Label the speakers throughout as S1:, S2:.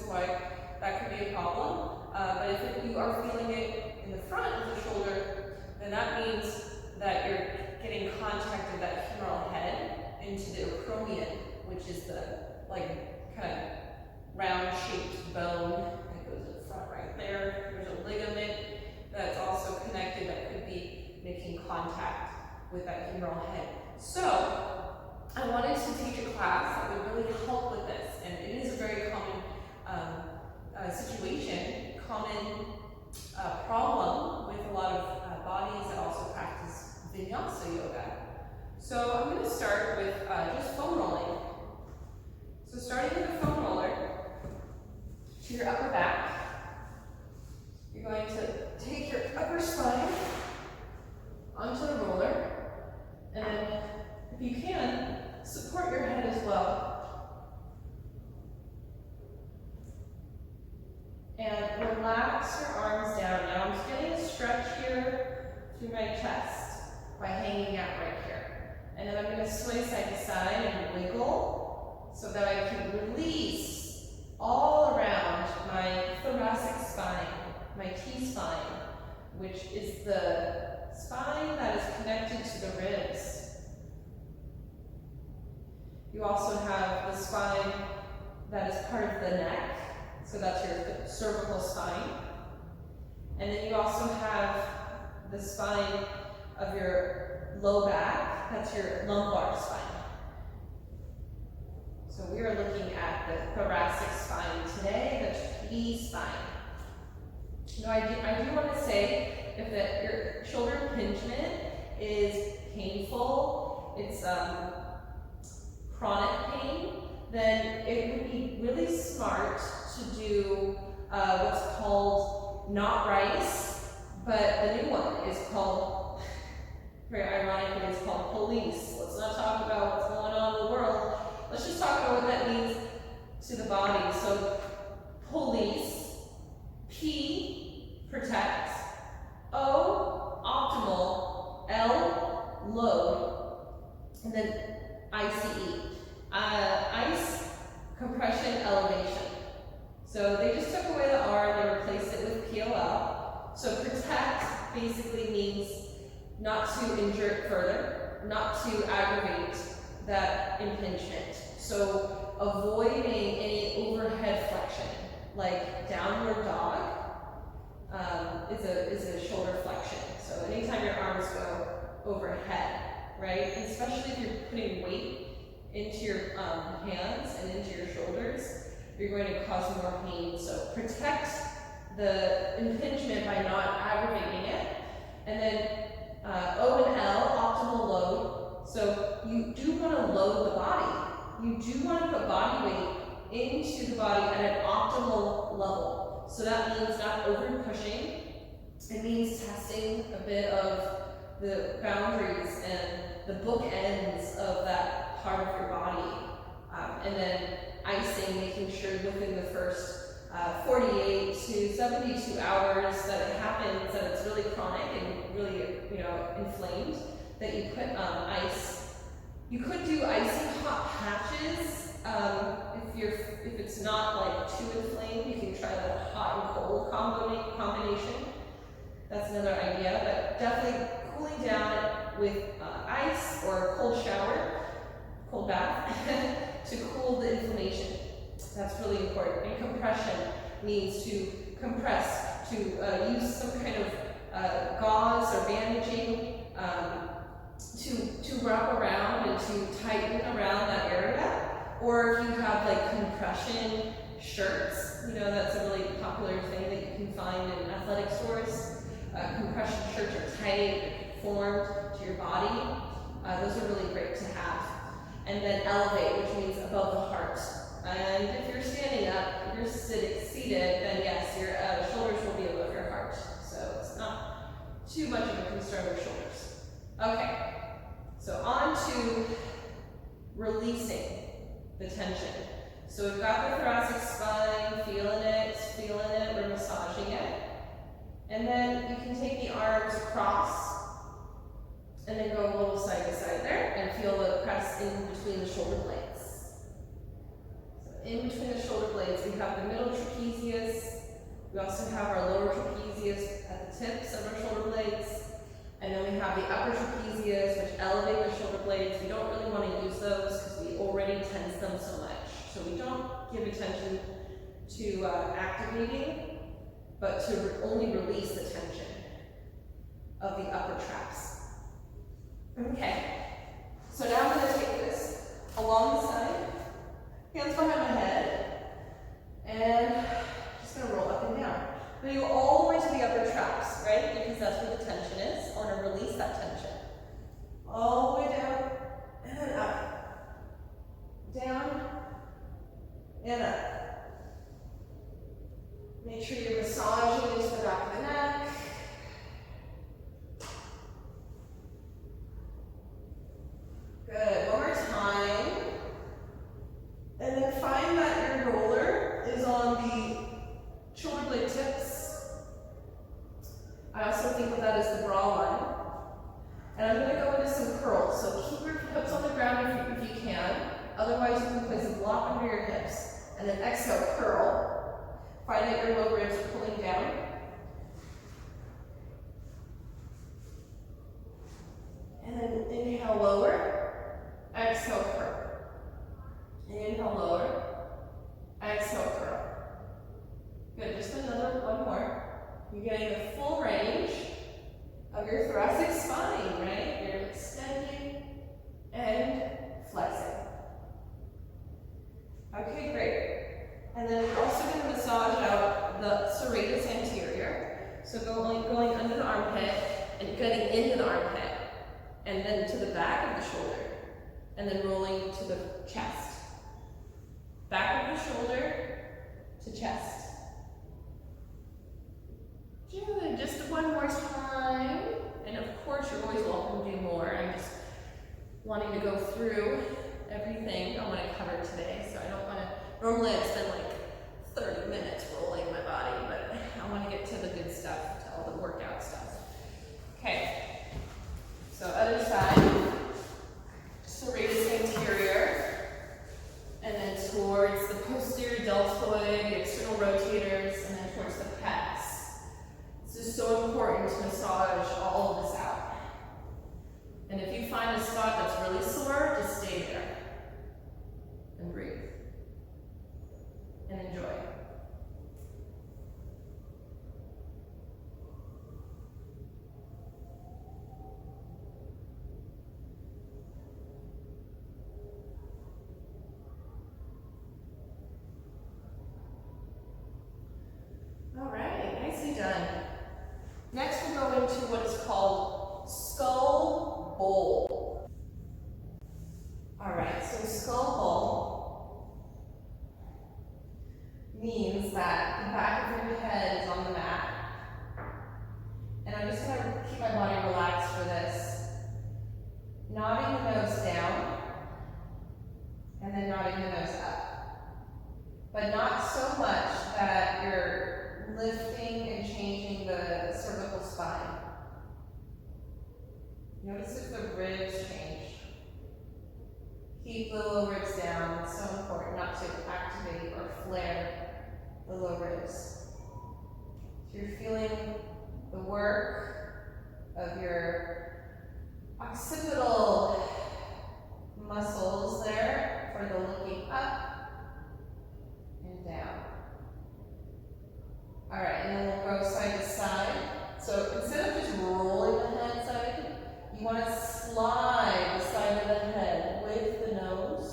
S1: why that could be a problem. But if you are feeling it in the front of the shoulder, then that means that you're getting contact of that humeral head into the acromion, which is the kind of round-shaped bone that goes in the front right there. There's a ligament that's also connected that could be making contact with that humeral head. So I wanted to teach a class that would really help with this, and it is a very common situation, common problem with a lot of bodies that also practice vinyasa yoga. So I'm going to start with just foam rolling. So starting with the foam roller to your upper back, you're going to take your upper spine onto the roller, and then if you can, support your head as well. And relax your arms down. Now I'm just getting a stretch here through my chest by hanging out right here. And then I'm going to sway side to side and wiggle so that I can release all around my thoracic spine, my T-spine, which is the spine that is connected to the ribs. You also have the spine that is part of the neck, so that's your cervical spine. And then you also have the spine of your low back, that's your lumbar spine. So we are looking at the thoracic spine today, the T-spine. Now I do want to say, if your shoulder impingement is painful, it's chronic pain, then it would be really smart to do what's called not rice, but the new one is called, very ironically, it's called police. Let's not talk about what's going on in the world. Let's just talk about what that means to the body. So police, P, protect, O, optimal, L, load, and then ICE. Ice, compression, elevation. So they just took away the R, they replaced it with POL. So protect basically means not to injure it further, not to aggravate that impingement. So avoiding any overhead flexion, like downward dog is a shoulder flexion. So anytime your arms go overhead, right? And especially if you're putting weight into your hands and into your shoulders, you're going to cause more pain. So protect the impingement by not aggravating it. And then O and L, optimal load. So you do want to load the body. You do want to put body weight into the body at an optimal level. So that means not over pushing. It means testing a bit of the boundaries and the bookends of that part of your body. And then icing, making sure within the first 48 to 72 hours that it happens, that it's really chronic and really, inflamed, that you put ice. You could do icy hot patches. If it's not like too inflamed, you can try the hot and cold combination. That's another idea, but definitely cooling down with ice or a cold shower, cold bath, to cool the inflammation. That's really important. And compression means to compress, to use some kind of gauze or bandaging to wrap around and to tighten around that area. Or if you have like compression shirts, that's a really popular thing that you can find in athletic stores. Compression shirts are tight, formed to your body. Those are really great to have. And then elevate, which means above the heart. And if you're standing up, if you're seated, then yes, your shoulders will be above your heart. So it's not too much of a concern with shoulders. Okay, so on to releasing the tension. So we've got the thoracic spine, feeling it, we're massaging it. And then you can take the arms across and then go a little side to side there and feel the press in between the shoulder blades. So in between the shoulder blades, we have the middle trapezius. We also have our lower trapezius at the tips of our shoulder blades. And then we have the upper trapezius, which elevate the shoulder blades. We don't really want to use those because we already tense them so much. So we don't give attention to activating, but to only release the tension of the upper traps. Okay, so now I'm going to take this along the side, hands behind my head, and just going to roll up and down. I'm going to go all the way to the upper traps, right? Because that's where the tension is. I want to release that tension. All the way down, and then up. Down, and up. Make sure you're massaging into the back of the neck. Good, one more time. And then find that your roller is on the shoulder blade tips. I also think of that as the bra line. And I'm going to go into some curls. So keep your hips on the ground if you can. Otherwise, you can place a block under your hips. And then exhale, curl. Find that your low ribs are pulling down. And then inhale, lower. Exhale, curl. Inhale, lower. Exhale, curl. Good, just another one more. You're getting the full range of your thoracic spine, right? You're extending and flexing. Okay, great. And then we're also going to massage out the serratus anterior. So going under the armpit and getting into the armpit. And then to the back of the shoulder. And then rolling to the chest. Back of the shoulder to chest. Good, just one more time. And of course, you're always welcome to do more. I'm just wanting to go through everything I want to cover today. So I don't want to, normally I'd spend like 30 minutes rolling my body, but I want to get to the good stuff, to all the workout stuff. Okay, so other side, serratus anterior, and then towards the posterior deltoid, the external rotators, and then towards the pecs. This is so important to massage all of this out. And if you find a spot that's really sore, just stay there. And breathe. And enjoy. All right, nicely done. Next, we'll go into what is called skull bowl. All right, so skull bowl means that the back of your head is on the mat. And I'm just going to keep my body relaxed for this. Nodding the nose down, and then nodding the nose up. But not so much that you're lifting and changing the cervical spine. Notice if the ribs change. Keep the low ribs down. It's so important not to activate or flare the low ribs. So you're feeling the work of your occipital muscles there for the looking up and down. All right, and then we'll go side to side. So instead of just rolling the head side, you want to slide the side of the head with the nose.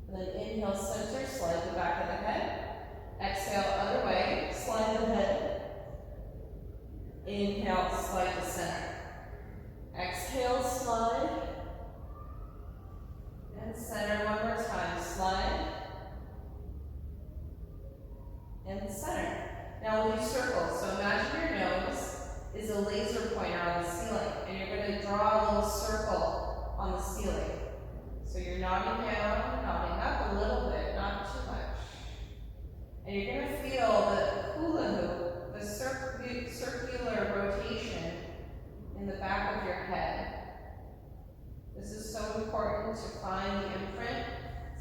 S1: And then inhale, center, slide the back of the head. Exhale, other way, slide the head. Inhale, slide to center. Exhale, slide. And center one more time, slide. And center. Now we'll do circles. So imagine your nose is a laser pointer on the ceiling, and you're going to draw a little circle on the ceiling. So you're nodding down, nodding up a little bit, not too much. And you're going to feel the hula hoop, the circular rotation in the back of your head. This is so important to find the imprint.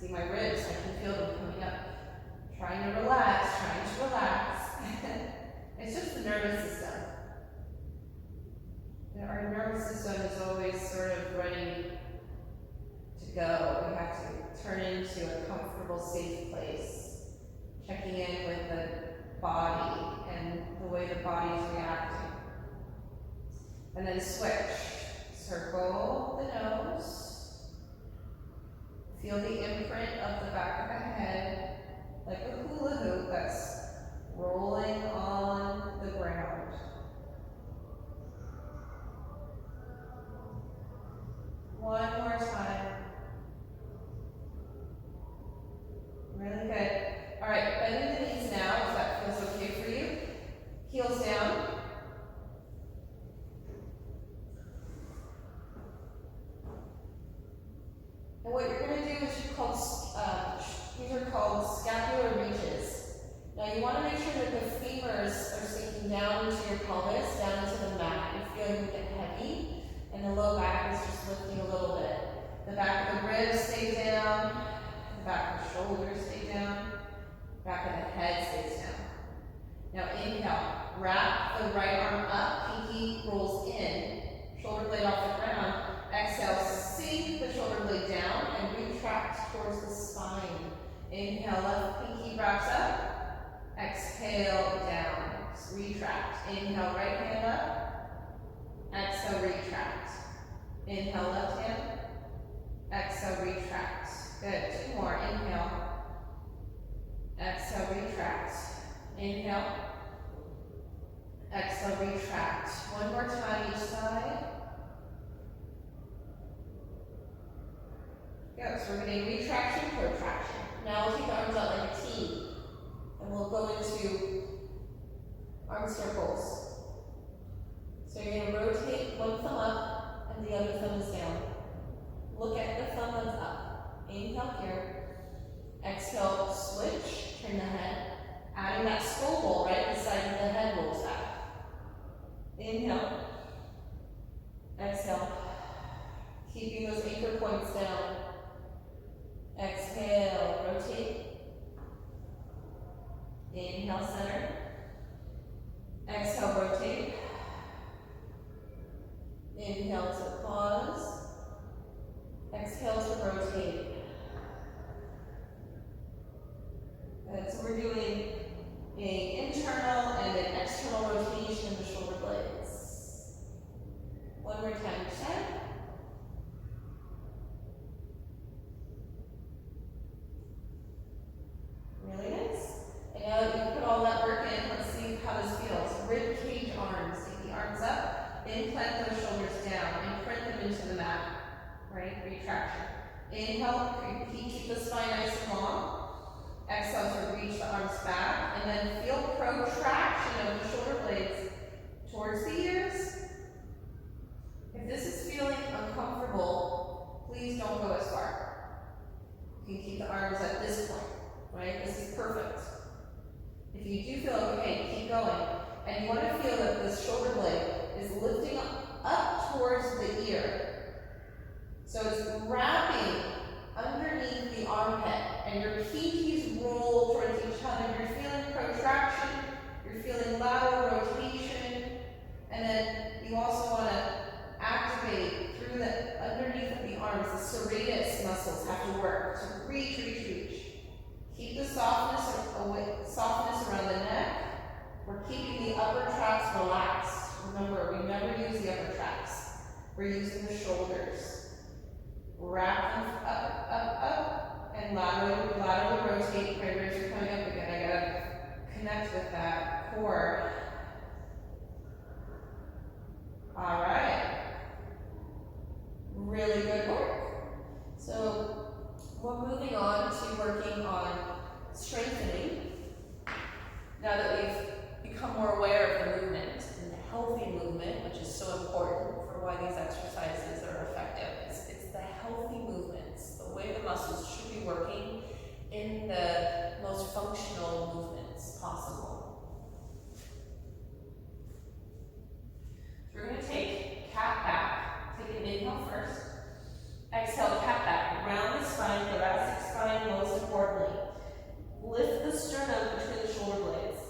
S1: See my ribs, I can feel them coming
S2: our nervous system is always sort of ready to go. We have to turn into a comfortable, safe place, checking in with the body and the way the body is reacting. And then switch. Circle the nose. Feel the imprint of the back of the head like a hula hoop that's rolling on the ground. One more time. Really good. All right, bend the knees now if that feels okay for you. Heels down. And what you're going to do is these are called scapular reaches. Now you want to make sure that the femurs are sinking down into your pelvis, down into the mat. You're feeling it get heavy, and the low back is just lifting a little bit. The back of the ribs stay down, the back of the shoulders stay down, back of the head stays down. Now inhale, wrap the right arm up, pinky rolls in, shoulder blade off the ground. Exhale, sink the shoulder blade down and retract towards the spine. Inhale, left pinky wraps up. Exhale, down, retract. Inhale, right hand up. Exhale, retract. Inhale, left hand. Exhale, retract. Good, two more. Inhale. Exhale, retract. Inhale. Exhale, retract. One more time each side. Good, so we're getting retraction, protraction. Now we'll take the arms out like a T, and we'll go into arm circles. So you're going to rotate one thumb up, and the other thumb is down. Look at the thumb that's up. Inhale here. Exhale, switch, turn the head. Adding that skull bowl right beside the head rolls back. Inhale. Exhale. Keeping those anchor points down. Exhale, rotate. Inhale, center. Exhale, rotate. Inhale to pause. Exhale to rotate. Good, so we're doing an internal and an external rotation of the shoulder blades. One more time, each side. Really nice. And now that you've put all that work in, let's see how this feels. Rib cage arms. Take the arms up, implant those shoulders down, imprint them into the mat. Right? Retraction. Inhale, keep the spine nice and long. Exhale to reach the arms back, and then feel protraction of the shoulder blades towards the ears. If this is feeling uncomfortable, please don't go as far. You can keep the arms at this point, right? This is perfect. If you do feel okay, keep going. And you want to feel that this shoulder blade is lifting up towards the ear. So it's wrapping underneath the armpit, and your pinkies roll towards each other. You're feeling protraction, you're feeling lateral rotation, and then you also want to activate through the underneath of the arms. The serratus muscles have to work. So reach, reach, reach. Keep the softness around the neck. We're keeping the upper traps relaxed. Remember, we never use the upper traps. We're using the shoulders. Wrap them up, up, up, and laterally rotate. Ribs are coming up again. I gotta connect with that core. All right. Really good work. So we're moving on to working on strengthening. Now that we've become more aware of the movement and the healthy movement, which is so important for why these exercises are effective, it's the healthy movements, the way the muscles should be working in the most functional movements possible. So we're going to take cat back. Take an inhale first. Exhale, cat back. Round the spine, thoracic spine most importantly. Lift the sternum between the shoulder blades.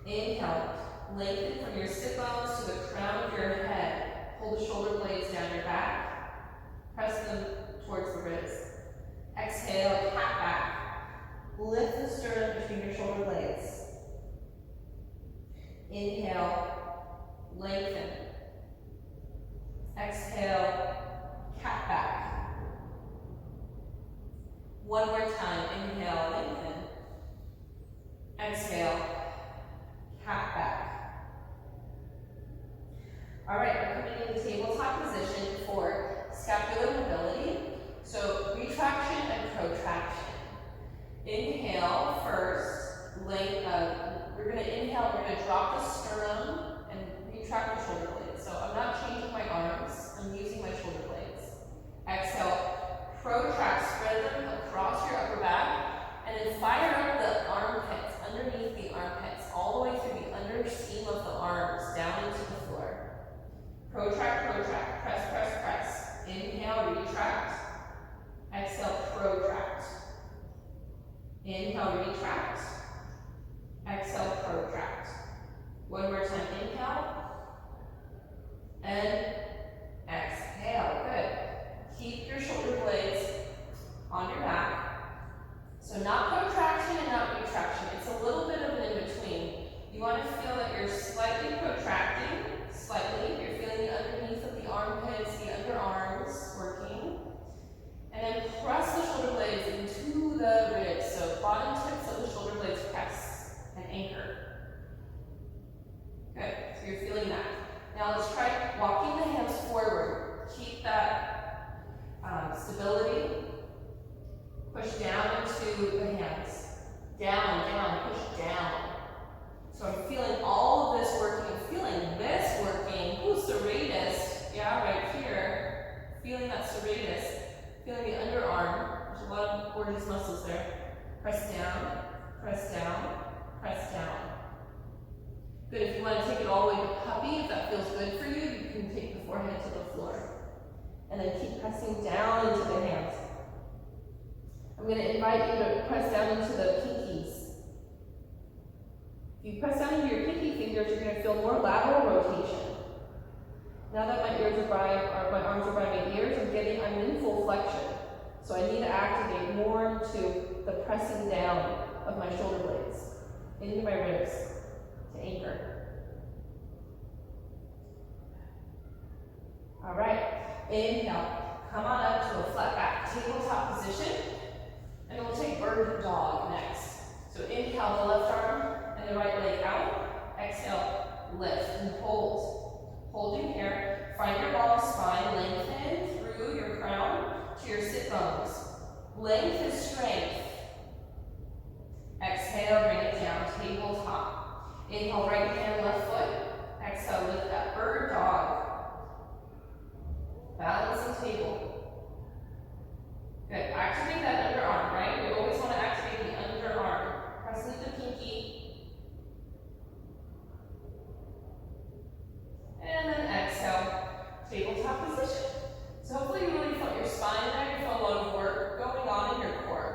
S2: Inhale, Lengthen from your sit bones to the crown of your head. Hold the shoulder blades down your back. Press them towards the ribs. Exhale, cat back. Lift the sternum between your shoulder blades. Inhale, lengthen. Exhale, cat back. One more time, inhale, lengthen. Exhale, cat back. All right, we're coming into tabletop position for scapular mobility. So retraction and protraction. Inhale first. We're going to inhale, we're going to drop the sternum and retract the shoulder blades. So I'm not changing my arms, I'm using my shoulder blades. Exhale, protract, spread them across your upper back, and then fire up the armpits, underneath the armpits, all the way through the under seam of the arms, down into the floor. Protract, protract, press, press, press. Inhale, retract. Exhale, protract. Inhale, retract. Exhale, protract. One more time, inhale. And exhale, good. Keep your shoulder blades on your back. So not protraction and not retraction. It's a little bit of an in-between. You want to feel that you're slightly protracting, slightly. You're feeling the underneath of the armpits, the underarms working. And then press the shoulder blades into the ribs. So bottom tips of the shoulder blades press and anchor. Good, so you're feeling that. Now let's try walking the hands forward. Keep that stability. Push down into the hands. Down, down, push down. So I'm feeling all of this working. I'm feeling this working. Ooh, serratus. Yeah, right here. Feeling that serratus. Feeling the underarm. There's a lot of gorgeous muscles there. Press down, press down, press down. Good, if you want to take it all the way to puppy, if that feels good for you, you can take the forehead to the floor. And then keep pressing down into the hands. I'm going to invite you to press down into the pinkies. If you press down into your pinky fingers, you're going to feel more lateral rotation. Now that my ears are by, or my arms are by my ears, I'm in full flexion. So I need to activate more into the pressing down of my shoulder blades, into my ribs, to anchor. All right, inhale, come on up to a flat back tabletop position, and we'll take bird dog next. So inhale the left arm and the right leg out, exhale, lift and hold. Holding here, find your ball spine, lengthen through your crown to your sit bones. Length is strength. Exhale, bring it down, tabletop. Inhale, right hand, left foot. Exhale, lift that bird dog. Balance the table. Good, activate that underarm, right? We always want to activate the underarm. Press into the pinky. And then exhale, tabletop position. So hopefully you really felt your spine there, you felt a lot of work going on in your core.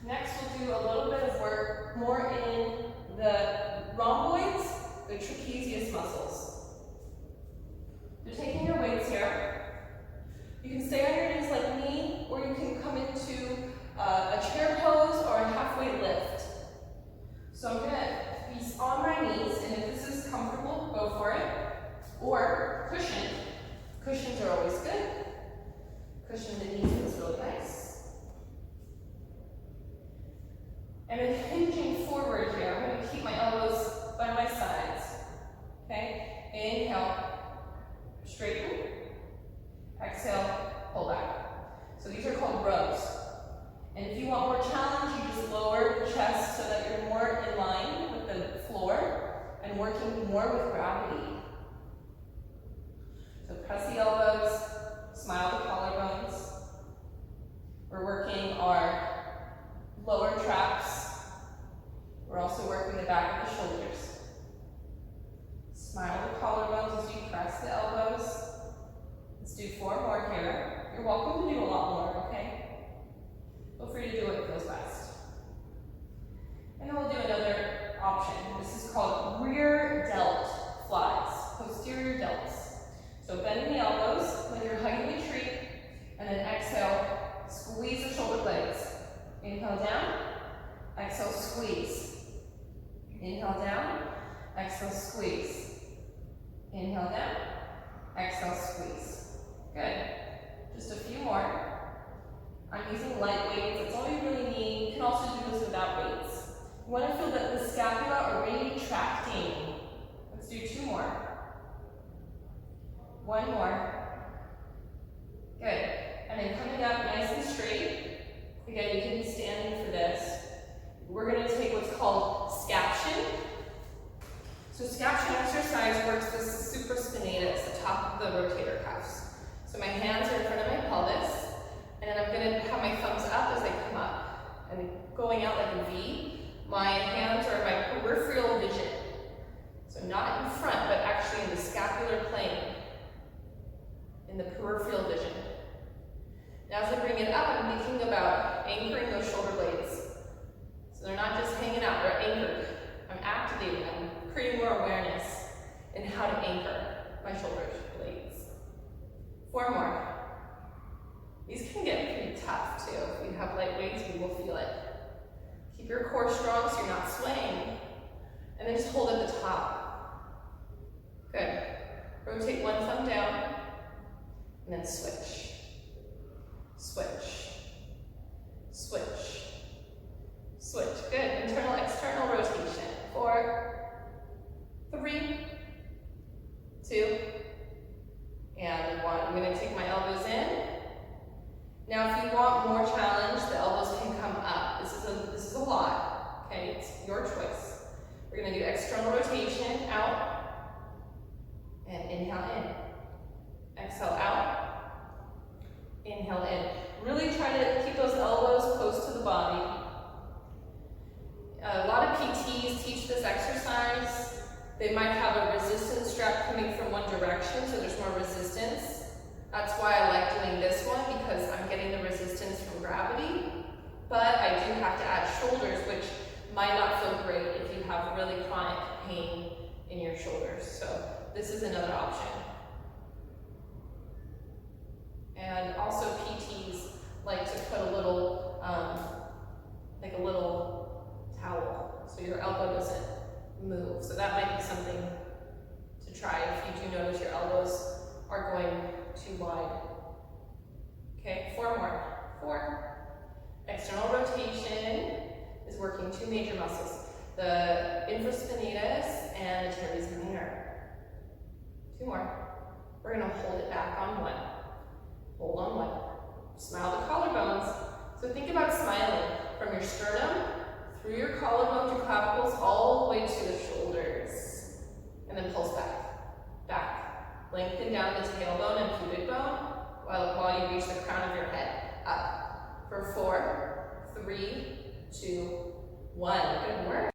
S2: Next we'll do a little bit of work more in the rhomboids, the trapezius muscles. So taking your weights here, you can stay on your knees like me, or you can come into a chair pose or a halfway lift. So I'm going to be on my knees, and if this is comfortable, go for it. Or cushion. Cushions are always good. Cushion the knees feels really nice. And then hinging forward here, I'm going to keep my elbows by my sides. Okay? Inhale, straighten. Exhale, pull back. So these are called rows. And if you want more challenge, you just lower the chest so that you're more in line with the floor and working more with gravity. So press the elbows, smile the collarbones. We're working our lower traps. We're also working the back of the shoulders. Smile the collarbones as you press the elbows. Let's do 4 more here. You're welcome to do a lot more, okay? Feel free to do what feels best. And then we'll do another option.
S1: is called rear delt flies, posterior delts. So bending the elbows when you're hugging the tree, and then exhale, squeeze the shoulder blades. Inhale down, exhale, squeeze. Inhale down, exhale, squeeze. Inhale down, exhale, squeeze. Good. Just a few more. I'm using light weights, that's all you really need. You can also do this without weights. You want to feel that the scapula are really retracting. Let's do 2 more. 1 more. Good. And then coming up nice and straight. Again, you can be standing for this. We're going to take what's called scaption. So scaption exercise works with supraspinatus, the top of the rotator cuffs. So my hands are in front of my pelvis, and then I'm going to have my thumbs up as they come up, and going out like a V. My hands are in my peripheral vision. So not in front, but actually in the scapular plane, in the peripheral vision. Now as I bring it up, I'm thinking about anchoring those shoulder blades. So they're not just hanging out, they're anchored. I'm activating them, creating more awareness in how to anchor my shoulder blades. 4 more. These can get pretty tough too. If you have light weights, you will feel it. Keep your core strong so you're not swaying. And then just hold at the top. Good. Rotate one thumb down, and then switch. Switch. Switch. Switch. Good. Internal, external rotation. 4, 3, 2, and 1. I'm going to take my elbows in. Now, if you want more challenge, the elbows can come up. This is a lot. Okay, it's your choice. We're going to do external rotation out, and inhale in. Exhale out. Inhale in. Really try to keep those elbows close to the body. A lot of PTs teach this exercise. They might have a resistance strap coming from one direction, so there's more resistance. That's why I like doing this one, because I'm getting the resistance from gravity. But I do have to add shoulders, which might not feel great if you have really chronic pain in your shoulders. So this is another option. And also PTs like to put a little, like a little towel, so your elbow doesn't move. So that might be something to try if you do notice your elbows are going too wide. Okay, 4 more. 4. External rotation is working 2 major muscles, the infraspinatus and the teres minor. 2 more. We're going to hold it back on 1. Hold on 1. Smile the collarbones. So think about smiling from your sternum, through your collarbone to clavicles, all the way to the shoulders. And then pulse back. Back. Lengthen down the tailbone and pubic bone while you reach the crown of your head. Up. For 4, 3, 2, 1. Good work.